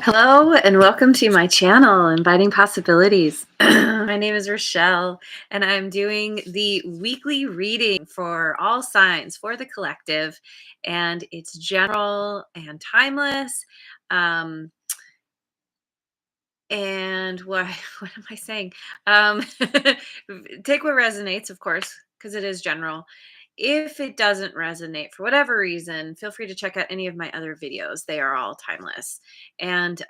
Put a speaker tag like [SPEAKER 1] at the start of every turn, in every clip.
[SPEAKER 1] Hello and welcome to my channel, Inviting Possibilities. My name is Rochelle, and I'm doing the weekly reading for all signs for the collective, and it's general and timeless. Um, and what what am I saying? Um, take what resonates, of course, because it is general. If it doesn't resonate for whatever reason, feel free to check out any of my other videos. They are all timeless. And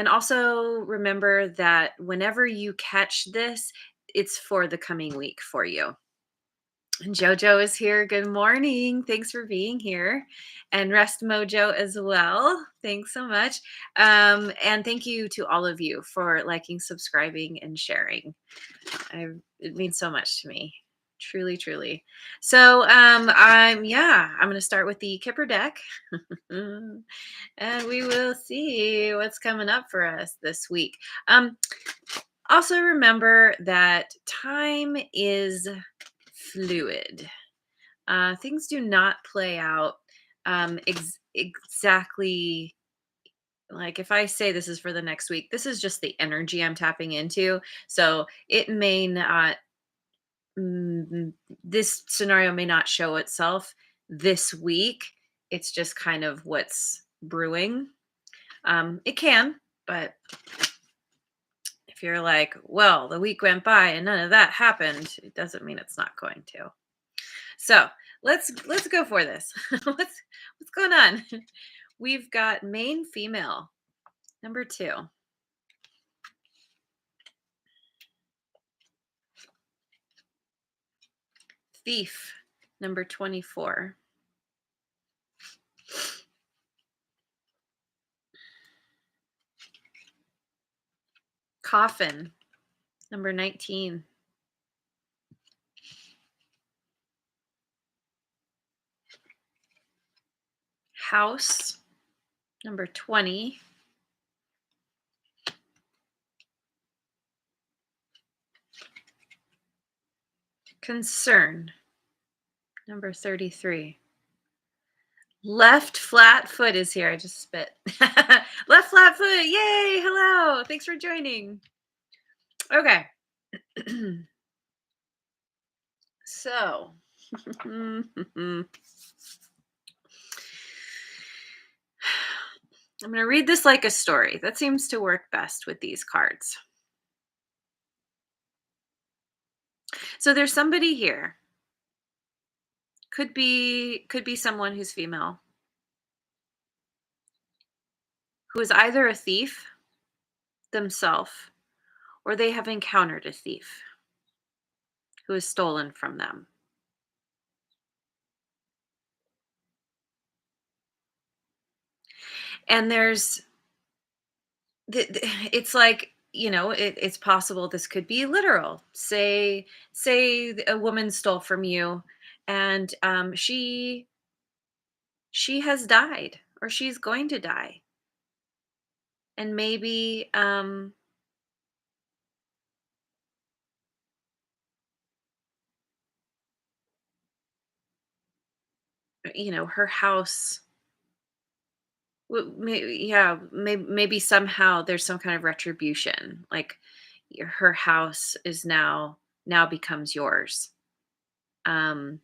[SPEAKER 1] also remember that whenever you catch this, it's for the coming week for you. And Jojo is here. Good morning. Thanks for being here. And Rest Mojo as well. Thanks so much. And thank you to all of you for liking, subscribing, and sharing. It means so much to me. Truly, truly. So I'm gonna start with the Kipper deck. And we will see what's coming up for us this week. Also remember that time is fluid. Things do not play out exactly like if I say this is for the next week, this is just the energy I'm tapping into. So it may not, this scenario may not show itself this week. It's just kind of what's brewing. It can, but if you're like, well, the week went by and none of that happened, it doesn't mean it's not going to. So let's go for this. What's going on? We've got main female, number 2. Thief, number 24. Coffin, number 19. House, number 20. Concern, number 33. Left flat foot is here. I just spit. Left flat foot. Yay. Hello. Thanks for joining. Okay. So, I'm going to read this like a story. That seems to work best with these cards. So there's somebody here. Could be someone who's female, who is either a thief themselves or they have encountered a thief who has stolen from them. And it's like, it's possible this could be literal. Say a woman stole from you, and she has died or she's going to die, and maybe her house. Maybe somehow there's some kind of retribution, like her house is now becomes yours, um,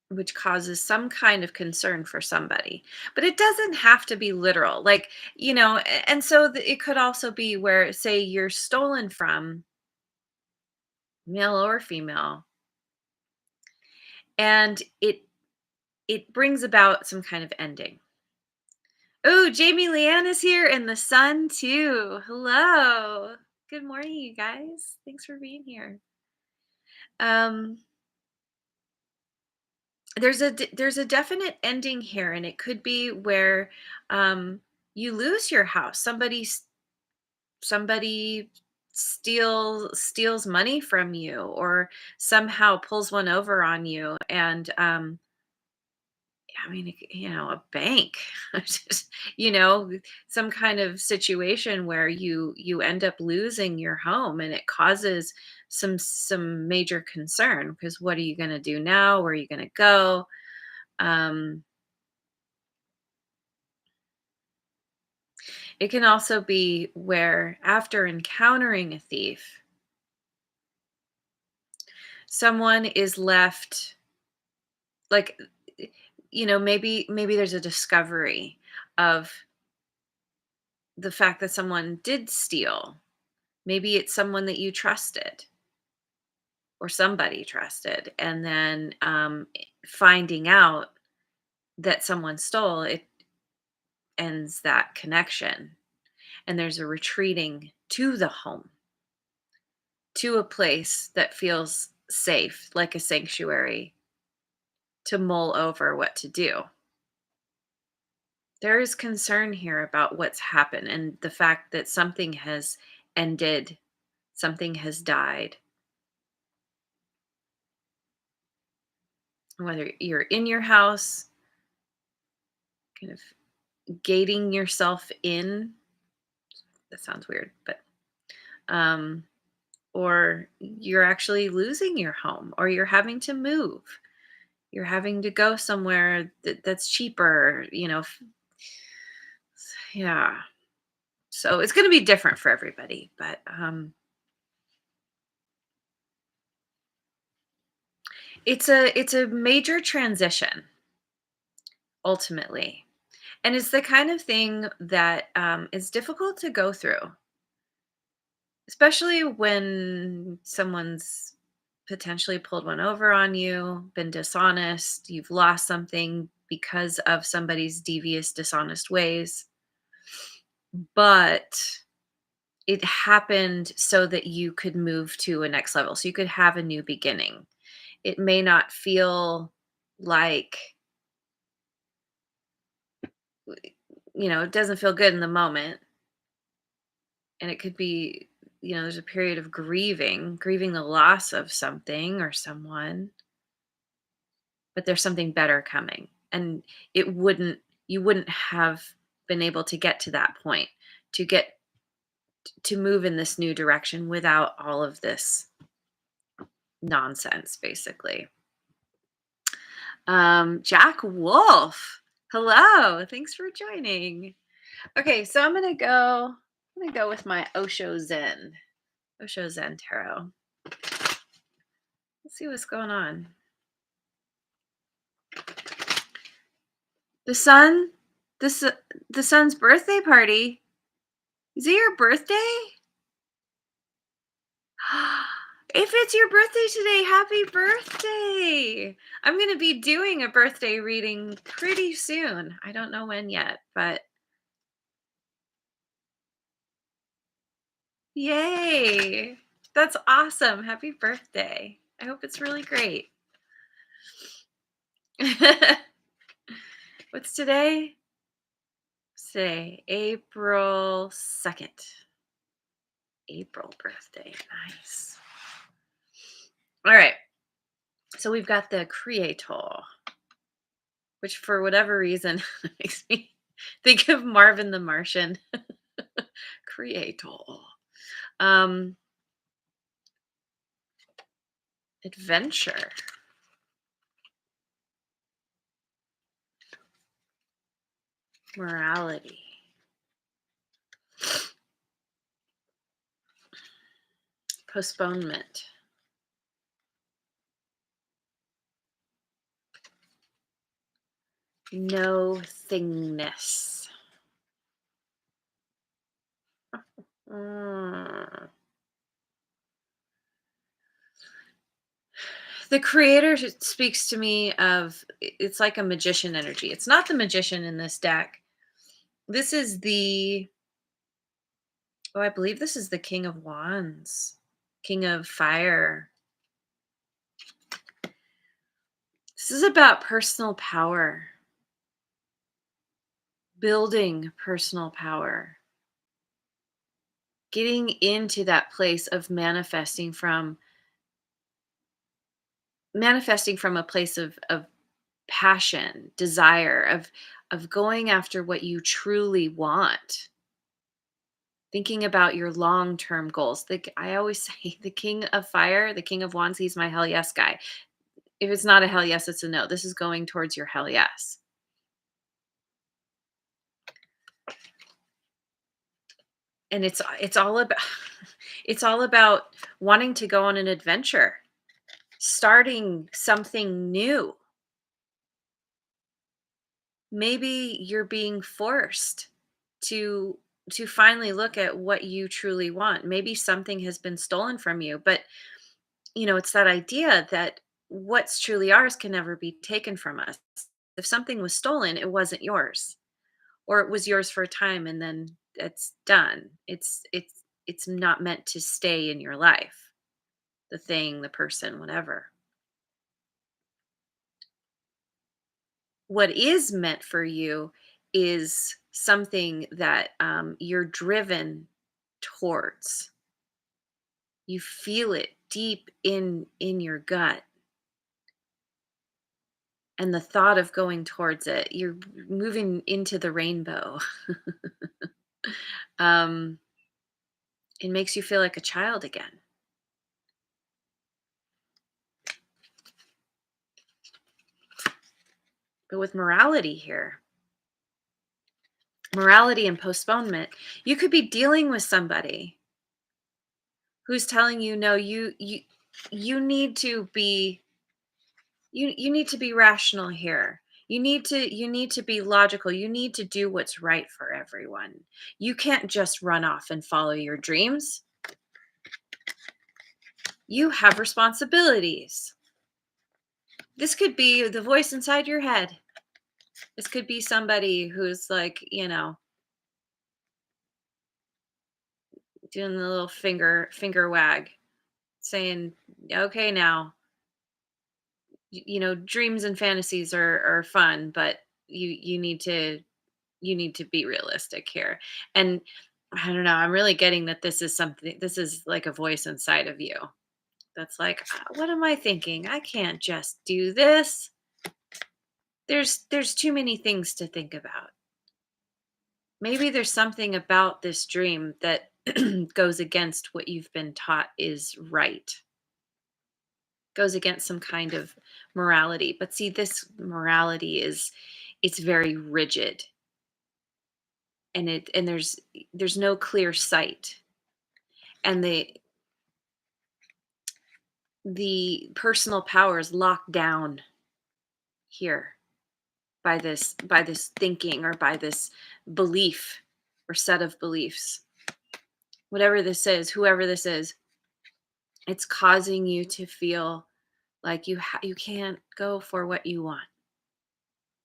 [SPEAKER 1] which causes some kind of concern for somebody. But it doesn't have to be literal, like and so it could also be where, say, you're stolen from, male or female, and it brings about some kind of ending. Oh, Jamie Leanne is here and the sun too. Hello. Good morning, you guys. Thanks for being here. Um, there's a definite ending here, and it could be where you lose your house. Somebody steals money from you, or somehow pulls one over on you, and I mean, a bank, just, some kind of situation where you end up losing your home, and it causes some major concern, because what are you going to do now? Where are you going to go? Um, It can also be where after encountering a thief, someone is left like maybe there's a discovery of the fact that someone did steal. Maybe it's someone that you trusted or somebody trusted, and then finding out that someone stole it ends that connection, and there's a retreating to the home, to a place that feels safe, like a sanctuary, to mull over what to do. There is concern here about what's happened and the fact that something has ended, something has died. Whether you're in your house, kind of gating yourself in, that sounds weird, but um, or you're actually losing your home, or you're having to move. You're having to go somewhere that's cheaper, yeah. So it's going to be different for everybody, but it's a major transition ultimately, and it's the kind of thing that is difficult to go through, especially when someone's potentially pulled one over on you, been dishonest, you've lost something because of somebody's devious, dishonest ways. But it happened so that you could move to a next level, so you could have a new beginning. It may not feel like, it doesn't feel good in the moment. And it could be, there's a period of grieving the loss of something or someone, but there's something better coming. And you wouldn't have been able to get to that point, to get to move in this new direction without all of this nonsense, basically. Jack Wolf, hello, thanks for joining. Okay, so I'm gonna go with my Osho Zen tarot. Let's see what's going on. The sun, the sun's birthday party. Is it your birthday? If it's your birthday today, happy birthday! I'm going to be doing a birthday reading pretty soon. I don't know when yet, but yay! That's awesome. Happy birthday. I hope it's really great. What's today? Say April 2nd. April birthday. Nice. All right. So we've got the Creator, which for whatever reason makes me think of Marvin the Martian. Creator. Um, Adventure. Morality. Postponement. No thingness. Mm. The creator speaks to me of, it's like a magician energy. It's not the magician in this deck. This is I believe this is the King of Wands, King of Fire. This is about personal power, building personal power, getting into that place of manifesting from a place of passion, desire, of going after what you truly want. Thinking about your long-term goals. I always say the King of Fire, the King of Wands, he's my hell yes guy. If it's not a hell yes, it's a no. This is going towards your hell yes. And it's all about it's all about wanting to go on an adventure, starting something new. Maybe you're being forced to finally look at what you truly want. Maybe something has been stolen from you, but it's that idea that what's truly ours can never be taken from us. If something was stolen, it wasn't yours, or it was yours for a time and then it's done. It's not meant to stay in your life. The thing, the person, whatever. What is meant for you is something that you're driven towards. You feel it deep in your gut, and the thought of going towards it, you're moving into the rainbow. um, it makes you feel like a child again. But with morality here, morality and postponement, you could be dealing with somebody who's telling you, no, you need to be you need to be rational here. You need to be logical. You need to do what's right for everyone. You can't just run off and follow your dreams. You have responsibilities. This could be the voice inside your head. This could be somebody who's like, doing the little finger wag, saying, "Okay, now, dreams and fantasies are fun, but you need to be realistic here." And I don't know, I'm really getting that this is like a voice inside of you that's like, What am I thinking? I can't just do this. There's too many things to think about." Maybe there's something about this dream that goes against what you've been taught is right, goes against some kind of morality. But see, this morality it's very rigid, and there's no clear sight. And the personal power is locked down here by this thinking, or by this belief or set of beliefs. Whatever this is, whoever this is, it's causing you to feel like you can't go for what you want.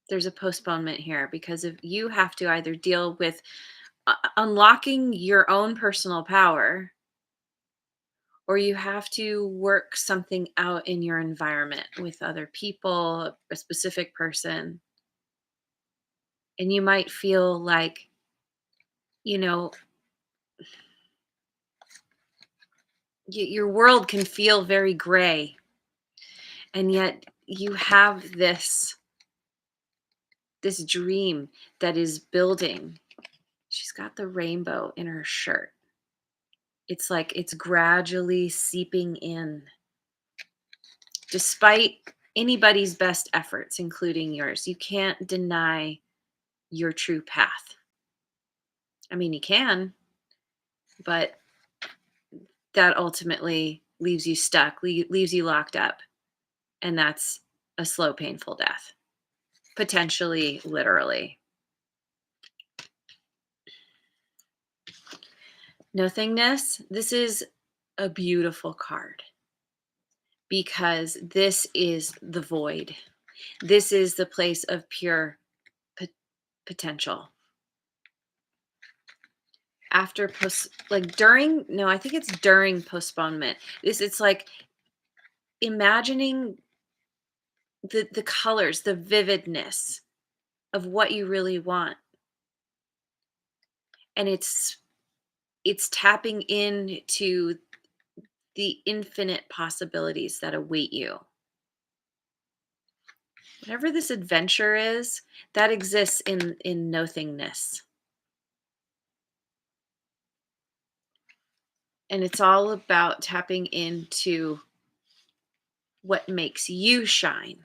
[SPEAKER 1] There's a postponement here because of you have to either deal with unlocking your own personal power, or you have to work something out in your environment with other people, a specific person. And you might feel like, you know, your world can feel very gray, and yet you have this dream that is building. She's got the rainbow in her shirt. It's like it's gradually seeping in, despite anybody's best efforts, including yours. You can't deny your true path. I mean, you can, but that ultimately leaves you stuck, leaves you locked up. And that's a slow, painful death, potentially, literally. Nothingness, this is a beautiful card because this is the void. This is the place of pure potential. After like during, no, I think it's during postponement. It's like imagining the colors, the vividness of what you really want. And it's tapping into the infinite possibilities that await you. Whatever this adventure is, that exists in nothingness. And it's all about tapping into what makes you shine,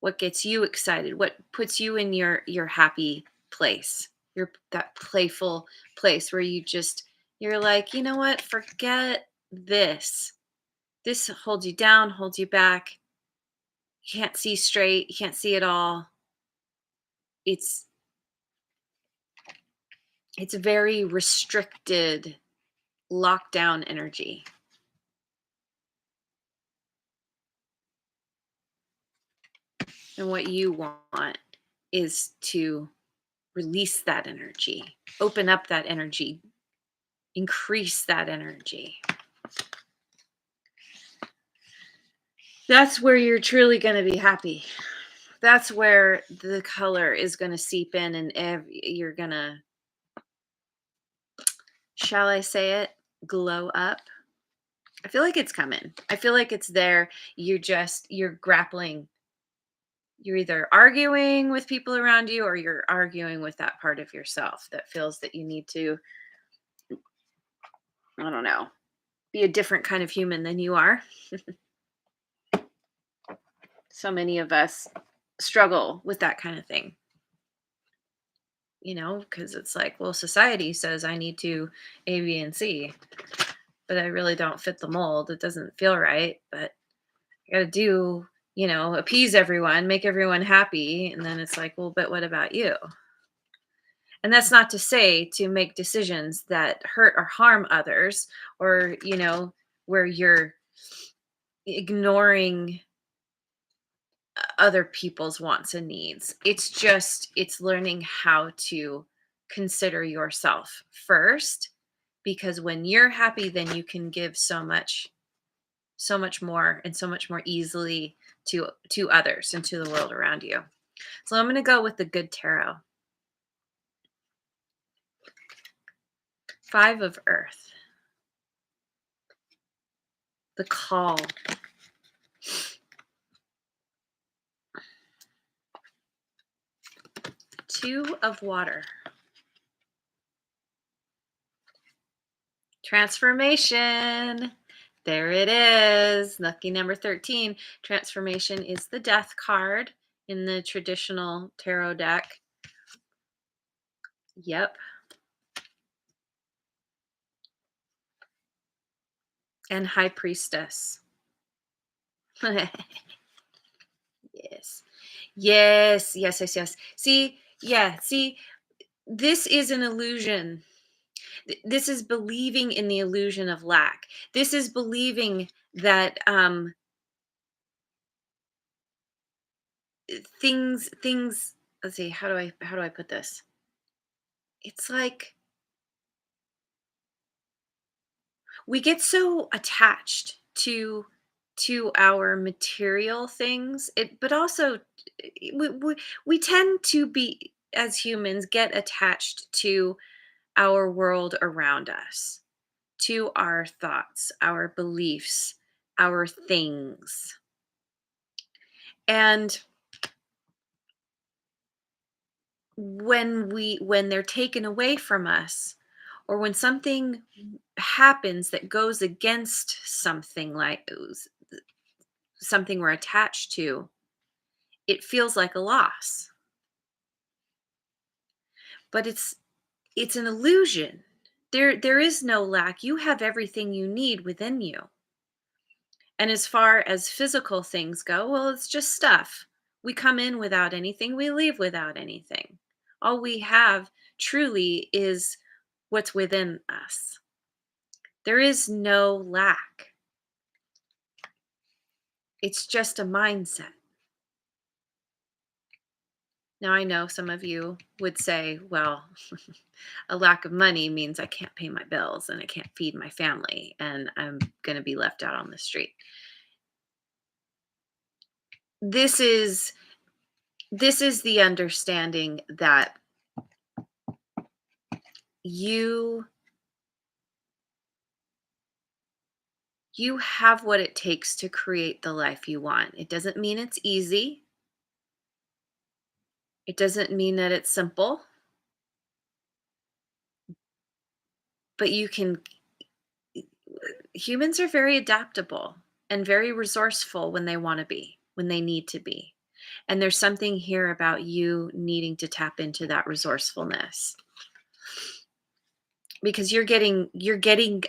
[SPEAKER 1] what gets you excited, what puts you in your happy place, You're that playful place where you're like, you know what? Forget this. This holds you down, holds you back. You can't see straight. You can't see it all. It's it's very restricted, lockdown energy. And what you want is to release that energy, open up that energy, increase that energy. That's where you're truly going to be happy. That's where the color is going to seep in and you're going to, shall I say it, glow up. I feel like it's coming. I feel like it's there. You're grappling. You're either arguing with people around you or you're arguing with that part of yourself that feels that you need to, I don't know, be a different kind of human than you are. So many of us struggle with that kind of thing, because it's like, well, society says I need to A, B, and C, but I really don't fit the mold. It doesn't feel right, but I got to do, appease everyone, make everyone happy. And then it's like, well, but what about you? And that's not to say to make decisions that hurt or harm others or, where you're ignoring other people's wants and needs. It's learning how to consider yourself first, because when you're happy, then you can give so much more and so much more easily to others and to the world around you. So I'm going to go with the good tarot. 5 of Earth. The call. 2 of Water. Transformation. There it is. Lucky number 13. Transformation is the Death card in the traditional tarot deck. Yep. And High Priestess. Yes. Yes, yes, yes, yes. See, this is an illusion. This is believing in the illusion of lack. This is believing that things let's see, how do I put this? It's like we get so attached to our material things, but also we tend to be, as humans, get attached to our world around us, to our thoughts, our beliefs, our things. And when they're taken away from us, or when something happens that goes against something, like something we're attached to, it feels like a loss. But it's an illusion. There is no lack. You have everything you need within you. And as far as physical things go, well, it's just stuff. We come in without anything, we leave without anything. All we have truly is what's within us. There is no lack. It's just a mindset. Now, I know some of you would say, well, a lack of money means I can't pay my bills and I can't feed my family and I'm going to be left out on the street. This is the understanding that you have what it takes to create the life you want. It doesn't mean it's easy. It doesn't mean that it's simple. But humans are very adaptable and very resourceful when they want to be, when they need to be. And there's something here about you needing to tap into that resourcefulness because you're getting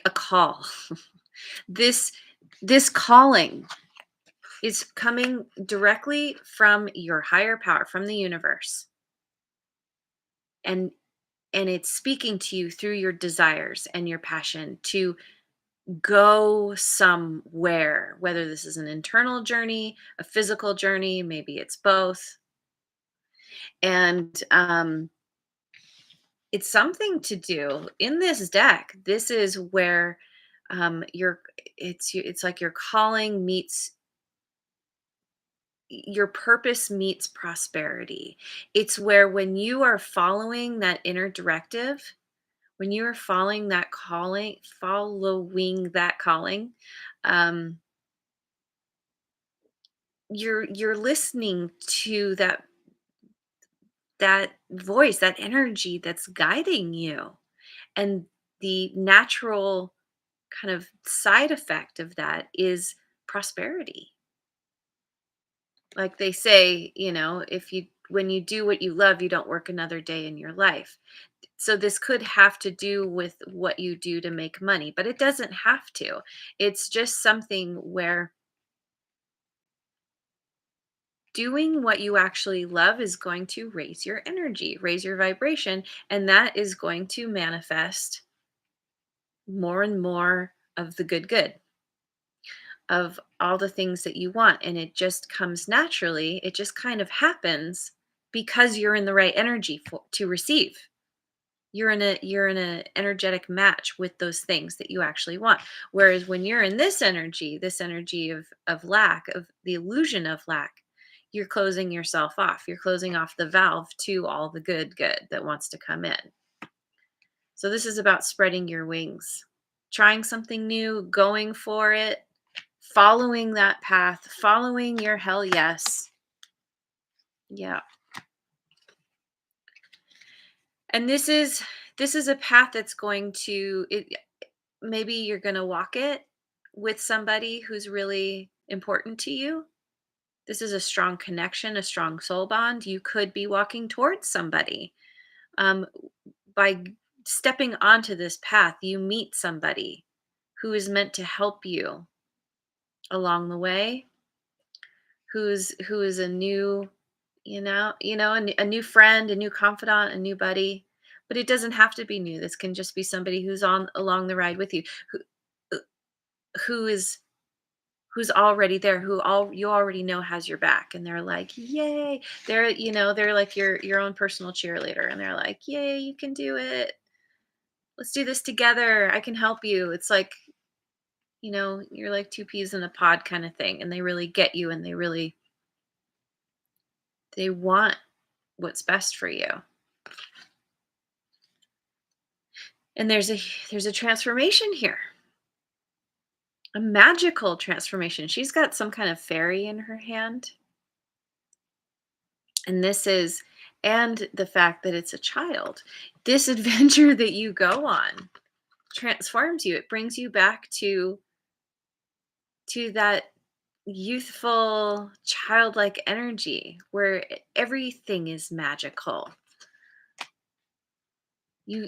[SPEAKER 1] a call. This this calling is coming directly from your higher power, from the universe. And it's speaking to you through your desires and your passion to go somewhere, whether this is an internal journey, a physical journey, maybe it's both. And it's something to do in this deck. This is where your it's like your calling meets your purpose meets prosperity. It's where when you are following that inner directive, when you are following that calling, um, you're listening to that voice, that energy that's guiding you. And the natural kind of side effect of that is prosperity. Like they say, if you when you do what you love, you don't work another day in your life. So this could have to do with what you do to make money, but it doesn't have to. It's just something where doing what you actually love is going to raise your energy, raise your vibration, and that is going to manifest more and more of the good, of all the things that you want. And it just comes naturally. It just kind of happens because you're in the right energy to receive. You're in a energetic match with those things that you actually want. Whereas when you're in this energy of lack, of the illusion of lack, you're closing yourself off. You're closing off the valve to all the good that wants to come in. So this is about spreading your wings, trying something new, going for it, following that path, following your hell yes. Yeah. And this is a path that's going to maybe you're going to walk it with somebody who's really important to you. This is a strong connection, a strong soul bond. You could be walking towards somebody. Um, by stepping onto this path, you meet somebody who is meant to help you along the way, who is a new, a new friend, a new confidant, a new buddy. But it doesn't have to be new. This can just be somebody who's on along the ride with you, who who is who's already there, who all you already know has your back, and they're like, "Yay!" They're like your own personal cheerleader, and they're like, "Yay, you can do it. Let's do this together. I can help you." It's like, you're like two peas in a pod kind of thing, and they really get you, and they want what's best for you. And there's a transformation here. A magical transformation. She's got some kind of fairy in her hand. And the fact that it's a child. This adventure that you go on transforms you. It brings you back to that youthful, childlike energy where everything is magical. You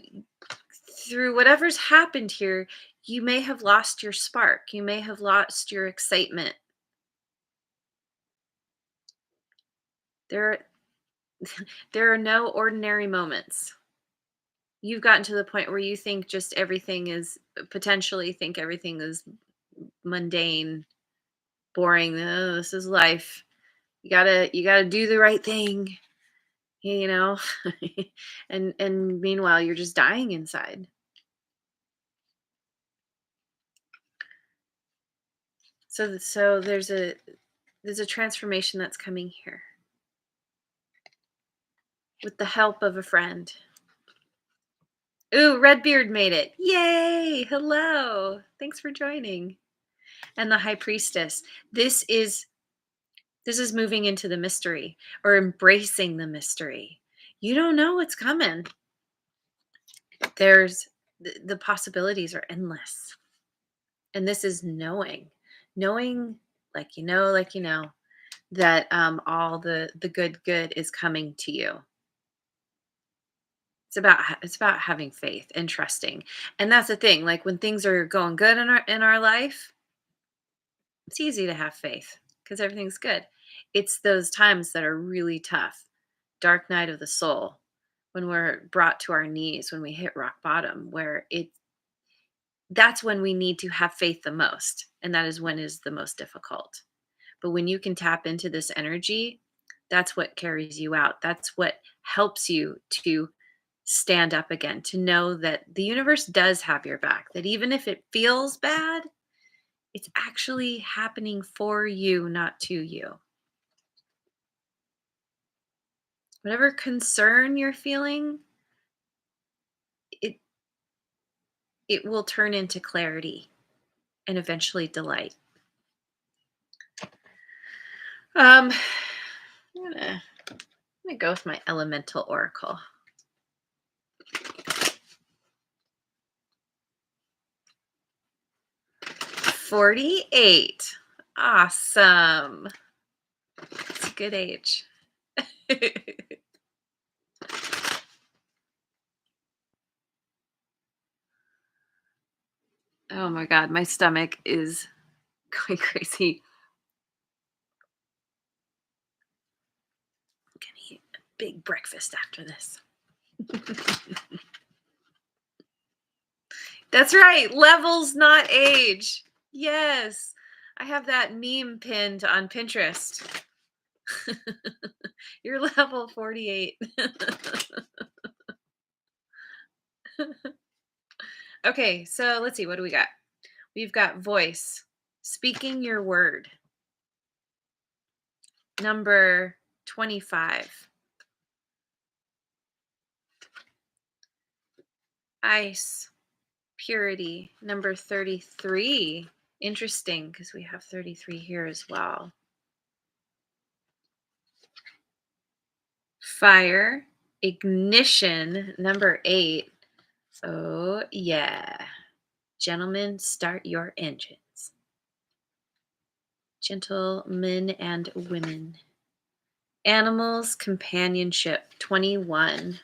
[SPEAKER 1] Through whatever's happened here, you may have lost your spark. You may have lost your excitement. There there are no ordinary moments. You've gotten to the point where you think just everything is potentially think everything is mundane, boring. "Oh, this is life. You gotta do the right thing, you know." And meanwhile, you're just dying inside. So there's a transformation that's coming here with the help of a friend. Ooh, Redbeard made it. Yay! Hello. Thanks for joining. And the High Priestess. This is This is moving into the mystery or embracing the mystery. You don't know what's coming. The possibilities are endless. And this is knowing. Knowing like you know, like you know. that all the good is coming to you. It's about having faith and trusting. And that's the thing, like when things are going good in our life, it's easy to have faith because everything's good. It's those times that are really tough. Dark night of the soul, when we're brought to our knees, when we hit rock bottom, where that's when we need to have faith the most. And that is when is the most difficult. But when you can tap into this energy, that's what carries you out. That's what helps you to stand up again, to know that the universe does have your back, that even if it feels bad, it's actually happening for you, not to you. Whatever concern you're feeling, it it will turn into clarity and eventually delight. I'm gonna go with my elemental oracle. 48. Awesome. It's a good age. Oh my God, my stomach is going crazy. I'm gonna eat a big breakfast after this. That's right. Levels, not age. Yes. I have that meme pinned on Pinterest. You're level 48. Okay, so let's see. What do we got? We've got voice, speaking your word. Number 25. Ice, purity. Number 33. Interesting because we have 33 here as well. Fire, ignition. Number 8. Oh, yeah. Gentlemen, start your engines. Gentlemen and women. Animals, companionship. 21.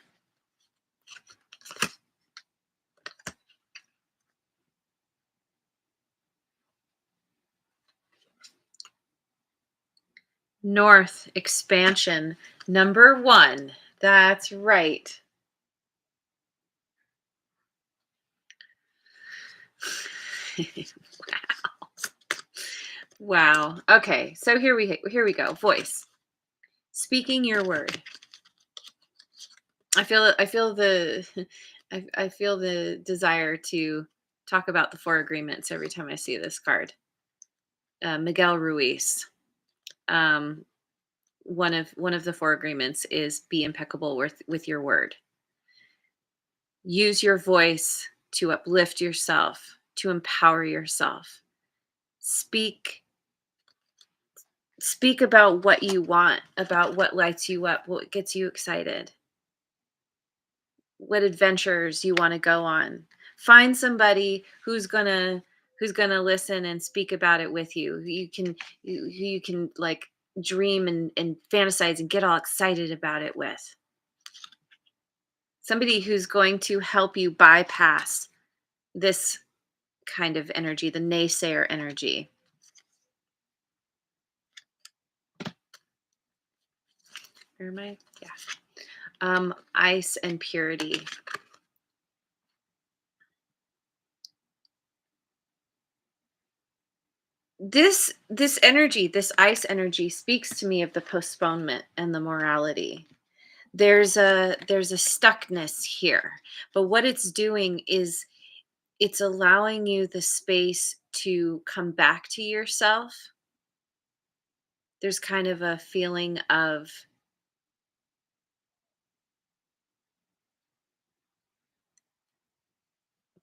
[SPEAKER 1] North, expansion. Number 1. That's right. Wow. Wow. Okay, so here we go. Voice. Speaking your word. I feel the I feel the desire to talk about the four agreements every time I see this card. Miguel Ruiz. Um, one of the four agreements is be impeccable with your word. Use your voice to uplift yourself, to empower yourself. Speak about what you want, about what lights you up, what gets you excited, what adventures you want to go on. Find somebody who's gonna listen and speak about it with you. You can like dream and fantasize and get all excited about it with. Somebody who's going to help you bypass this kind of energy, the naysayer energy. Where am I? Yeah. Ice and purity. This energy, this ice energy speaks to me of the postponement and the morality. There's a stuckness here, but what it's doing is it's allowing you the space to come back to yourself. There's kind of a feeling of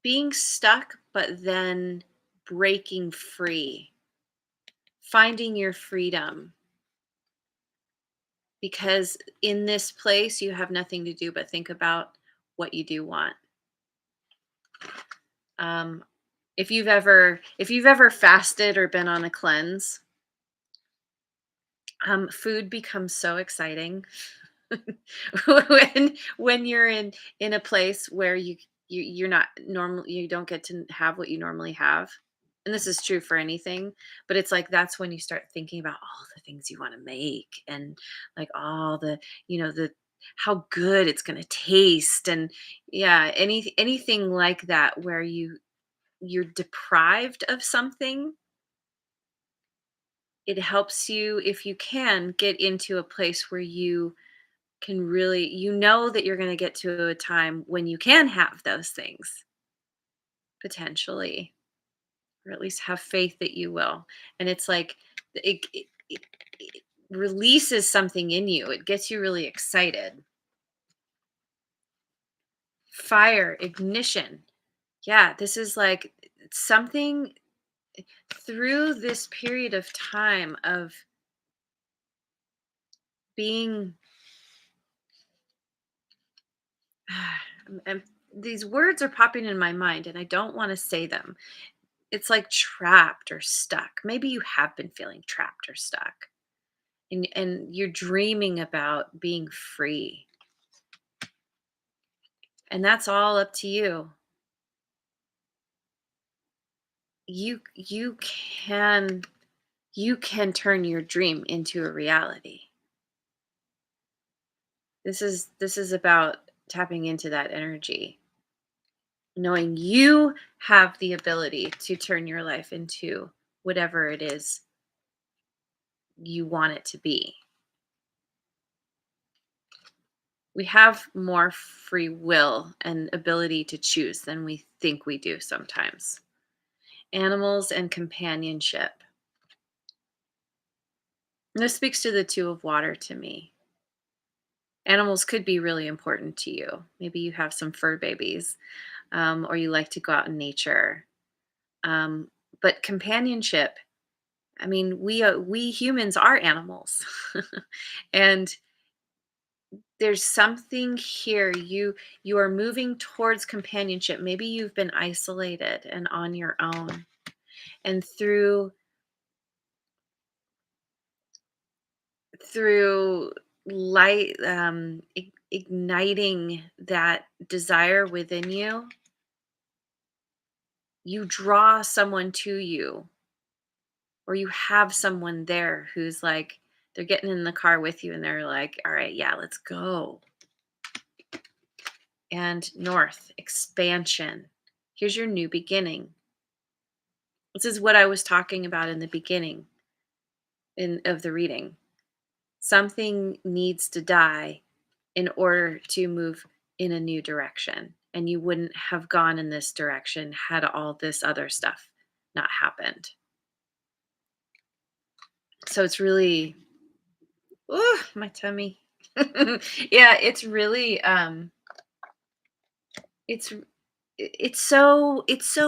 [SPEAKER 1] being stuck, but then breaking free, finding your freedom. Because in this place, you have nothing to do but think about what you do want. Um, if you've ever fasted or been on a cleanse, Food becomes so exciting when you're in a place where you're not normal, you don't get to have what you normally have. And this is true for anything, but it's like that's when you start thinking about all the things you want to make, and like all the, the how good it's going to taste, and yeah, anything like that where you're deprived of something. It helps you, if you can, get into a place where you can really, that you're going to get to a time when you can have those things potentially, or at least have faith that you will. And it's like it releases something in you, it gets you really excited. Fire, ignition. Yeah, this is like something through this period of time of being and these words are popping in my mind and I don't want to say them. It's like trapped or stuck. Maybe you have been feeling trapped or stuck, and you're dreaming about being free. And that's all up to you. You can turn your dream into a reality. This is about tapping into that energy, knowing you have the ability to turn your life into whatever it is you want it to be. We have more free will and ability to choose than we think we do sometimes. Animals and companionship. And this speaks to the two of water to me. Animals could be really important to you. Maybe you have some fur babies, or you like to go out in nature. Um, but companionship, I mean, we humans are animals, and there's something here. You are moving towards companionship. Maybe you've been isolated and on your own, and through light, igniting that desire within you, you draw someone to you, or you have someone there who's like, they're getting in the car with you and they're like, all right, yeah, let's go. And north, expansion. Here's your new beginning. This is what I was talking about in the beginning of the reading. Something needs to die in order to move in a new direction. And you wouldn't have gone in this direction had all this other stuff not happened. So it's really, ooh, my tummy. Yeah, it's really it's it's so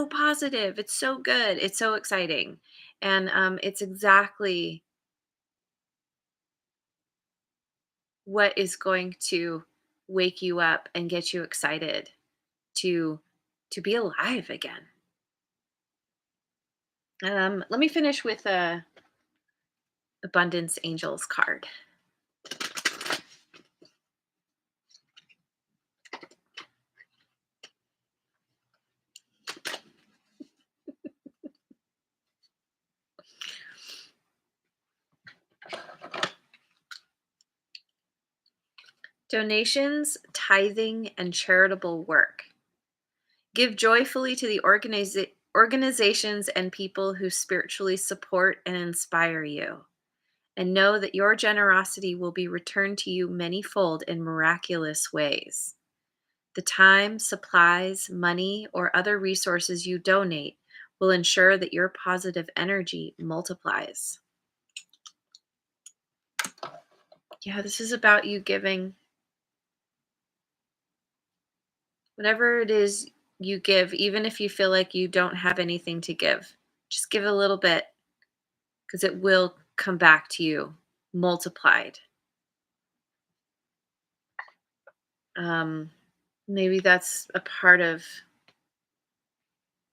[SPEAKER 1] positive. It's so good. It's so exciting. And it's exactly what is going to wake you up and get you excited to be alive again. Let me finish with a abundance angels card. Donations, tithing, and charitable work. Give joyfully to the organizations and people who spiritually support and inspire you. And know that your generosity will be returned to you manyfold in miraculous ways. The time, supplies, money, or other resources you donate will ensure that your positive energy multiplies. Yeah, this is about you giving. Whatever it is you give, even if you feel like you don't have anything to give, just give a little bit, because it will come back to you multiplied. Um, Maybe that's a part of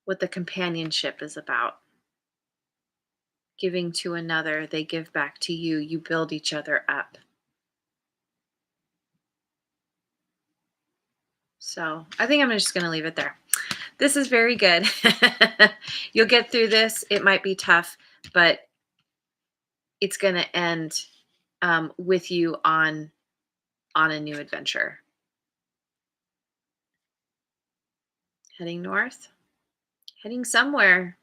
[SPEAKER 1] what the companionship is about. Giving to another, they give back to you. You build each other up. So I think I'm just going to leave it there. This is very good. You'll get through this. It might be tough, but it's going to end with you on a new adventure. Heading north, heading somewhere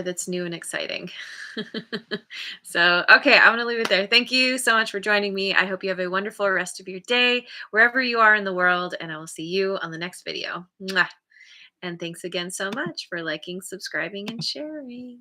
[SPEAKER 1] that's new and exciting. So, okay, I'm going to leave it there. Thank you so much for joining me. I hope you have a wonderful rest of your day, wherever you are in the world, and I will see you on the next video. Mwah. And thanks again so much for liking, subscribing, and sharing.